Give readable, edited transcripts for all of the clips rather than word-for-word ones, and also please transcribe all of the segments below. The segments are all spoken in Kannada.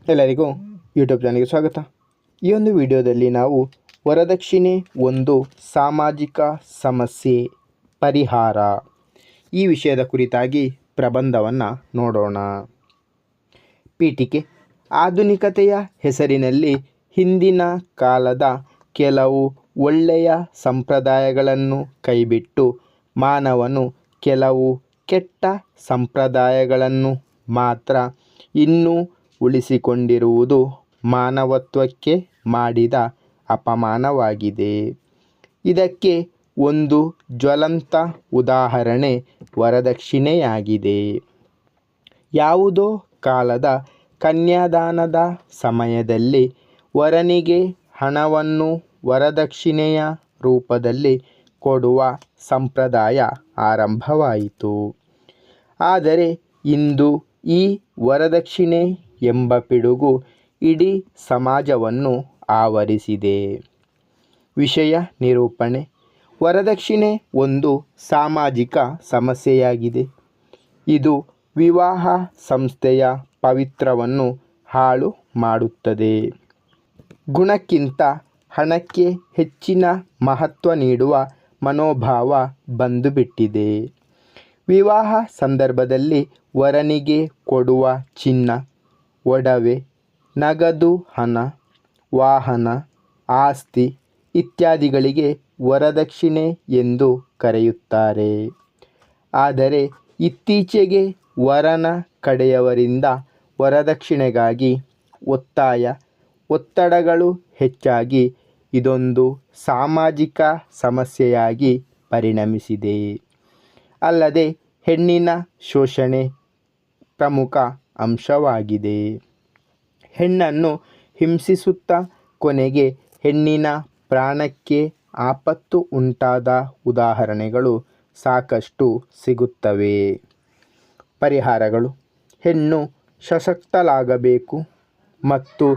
ಎಲ್ಲರಿಗೂ ಯೂಟ್ಯೂಬ್ ಚಾನಲ್ಗೆ ಸ್ವಾಗತ. ಈ ಒಂದು ವಿಡಿಯೋದಲ್ಲಿ ನಾವು ವರದಕ್ಷಿಣೆ ಒಂದು ಸಾಮಾಜಿಕ ಸಮಸ್ಯೆ ಪರಿಹಾರ ಈ ವಿಷಯದ ಕುರಿತಾಗಿ ಪ್ರಬಂಧವನ್ನು ನೋಡೋಣ. ಪೀಠಿಕೆ: ಆಧುನಿಕತೆಯ ಹೆಸರಿನಲ್ಲಿ ಹಿಂದಿನ ಕಾಲದ ಕೆಲವು ಒಳ್ಳೆಯ ಸಂಪ್ರದಾಯಗಳನ್ನು ಕೈಬಿಟ್ಟು ಮಾನವನು ಕೆಲವು ಕೆಟ್ಟ ಸಂಪ್ರದಾಯಗಳನ್ನು ಮಾತ್ರ ಇನ್ನೂ ಉಳಿಸಿಕೊಂಡಿರುವುದು ಮಾನವತ್ವಕ್ಕೆ ಮಾಡಿದ ಅಪಮಾನವಾಗಿದೆ. ಇದಕ್ಕೆ ಒಂದು ಜ್ವಲಂತ ಉದಾಹರಣೆ ವರದಕ್ಷಿಣೆಯಾಗಿದೆ. ಯಾವುದೋ ಕಾಲದ ಕನ್ಯಾದಾನದ ಸಮಯದಲ್ಲಿ ವರನಿಗೆ ಹಣವನ್ನು ವರದಕ್ಷಿಣೆಯ ರೂಪದಲ್ಲಿ ಕೊಡುವ ಸಂಪ್ರದಾಯ ಆರಂಭವಾಯಿತು. ಆದರೆ ಇಂದು ಈ ವರದಕ್ಷಿಣೆ ಎಂಬ ಪಿಡುಗು ಇಡೀ ಸಮಾಜವನ್ನು ಆವರಿಸಿದೆ. ವಿಷಯ ನಿರೂಪಣೆ: ವರದಕ್ಷಿಣೆ ಒಂದು ಸಾಮಾಜಿಕ ಸಮಸ್ಯೆಯಾಗಿದೆ. ಇದು ವಿವಾಹ ಸಂಸ್ಥೆಯ ಪವಿತ್ರವನ್ನು ಹಾಳು ಮಾಡುತ್ತದೆ. ಗುಣಕ್ಕಿಂತ ಹಣಕ್ಕೆ ಹೆಚ್ಚಿನ ಮಹತ್ವ ನೀಡುವ ಮನೋಭಾವ ಬಂದುಬಿಟ್ಟಿದೆ. ವಿವಾಹ ಸಂದರ್ಭದಲ್ಲಿ ವರನಿಗೆ ಕೊಡುವ ಚಿನ್ನ, ಒಡವೆ, ನಗದು ಹಣ, ವಾಹನ, ಆಸ್ತಿ ಇತ್ಯಾದಿಗಳಿಗೆ ವರದಕ್ಷಿಣೆ ಎಂದು ಕರೆಯುತ್ತಾರೆ. ಆದರೆ ಇತ್ತೀಚೆಗೆ ವರನ ಕಡೆಯವರಿಂದ ವರದಕ್ಷಿಣೆಗಾಗಿ ಒತ್ತಡಗಳು ಹೆಚ್ಚಾಗಿ ಇದೊಂದು ಸಾಮಾಜಿಕ ಸಮಸ್ಯೆಯಾಗಿ ಪರಿಣಮಿಸಿದೆ. ಅಲ್ಲದೆ ಹೆಣ್ಣಿನ ಶೋಷಣೆ ಪ್ರಮುಖ ಅಂಶವಾಗಿದೆ. ಹೆಣ್ಣನ್ನು ಹಿಂಸಿಸುತ್ತಾ ಕೊನೆಗೆ ಹೆಣ್ಣಿನ ಪ್ರಾಣಕ್ಕೆ ಆಪತ್ತು ಉಂಟಾದ ಉದಾಹರಣೆಗಳು ಸಾಕಷ್ಟು ಸಿಗುತ್ತವೆ. ಪರಿಹಾರಗಳು: ಹೆಣ್ಣು ಸಶಕ್ತಳಾಗಬೇಕು ಮತ್ತು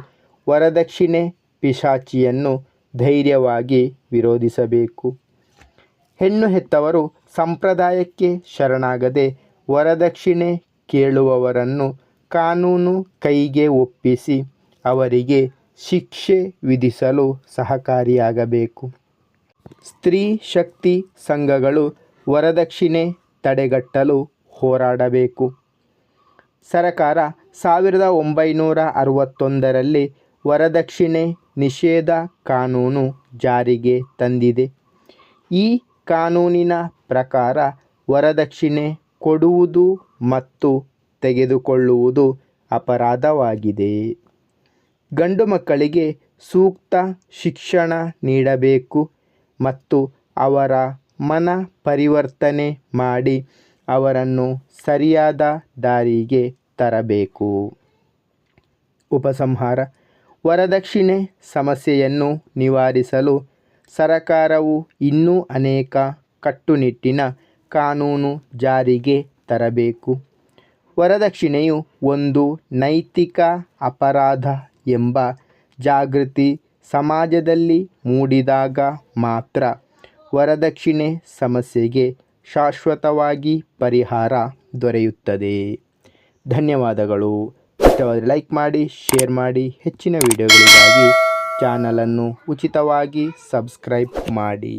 ವರದಕ್ಷಿಣೆ ಪಿಶಾಚಿಯನ್ನು ಧೈರ್ಯವಾಗಿ ವಿರೋಧಿಸಬೇಕು. ಹೆಣ್ಣು ಹೆತ್ತವರು ಸಂಪ್ರದಾಯಕ್ಕೆ ಶರಣಾಗದೆ ವರದಕ್ಷಿಣೆ ಕೇಳುವವರನ್ನು ಕಾನೂನು ಕೈಗೆ ಒಪ್ಪಿಸಿ ಅವರಿಗೆ ಶಿಕ್ಷೆ ವಿಧಿಸಲು ಸಹಕಾರಿಯಾಗಬೇಕು. ಸ್ತ್ರೀ ಶಕ್ತಿ ಸಂಘಗಳು ವರದಕ್ಷಿಣೆ ತಡೆಗಟ್ಟಲು ಹೋರಾಡಬೇಕು. ಸರಕಾರ 1961ರಲ್ಲಿ ವರದಕ್ಷಿಣೆ ನಿಷೇಧ ಕಾನೂನು ಜಾರಿಗೆ ತಂದಿದೆ. ಈ ಕಾನೂನಿನ ಪ್ರಕಾರ ವರದಕ್ಷಿಣೆ ಕೊಡುವುದು ಮತ್ತು ತೆಗೆದುಕೊಳ್ಳುವುದು ಅಪರಾಧವಾಗಿದೆ. ಗಂಡು ಮಕ್ಕಳಿಗೆ ಸೂಕ್ತ ಶಿಕ್ಷಣ ನೀಡಬೇಕು ಮತ್ತು ಅವರ ಮನ ಪರಿವರ್ತನೆ ಮಾಡಿ ಅವರನ್ನು ಸರಿಯಾದ ದಾರಿಗೆ ತರಬೇಕು. ಉಪಸಂಹಾರ: ವರದಕ್ಷಿಣೆ ಸಮಸ್ಯೆಯನ್ನು ನಿವಾರಿಸಲು ಸರಕಾರವು ಇನ್ನೂ ಅನೇಕ ಕಟ್ಟುನಿಟ್ಟಿನ ಕಾನೂನು ಜಾರಿಗೆ ತರಬೇಕು. ವರದಕ್ಷಿಣೆಯು ಒಂದು ನೈತಿಕ ಅಪರಾಧ ಎಂಬ ಜಾಗೃತಿ ಸಮಾಜದಲ್ಲಿ ಮೂಡಿದಾಗ ಮಾತ್ರ ವರದಕ್ಷಿಣೆ ಸಮಸ್ಯೆಗೆ ಶಾಶ್ವತವಾಗಿ ಪರಿಹಾರ ದೊರೆಯುತ್ತದೆ. ಧನ್ಯವಾದಗಳು. ಇಷ್ಟವಾದರೆ ಲೈಕ್ ಮಾಡಿ, ಶೇರ್ ಮಾಡಿ. ಹೆಚ್ಚಿನ ವಿಡಿಯೋಗಳಿಗಾಗಿ ಚಾನಲನ್ನು ಉಚಿತವಾಗಿ ಸಬ್ಸ್ಕ್ರೈಬ್ ಮಾಡಿ.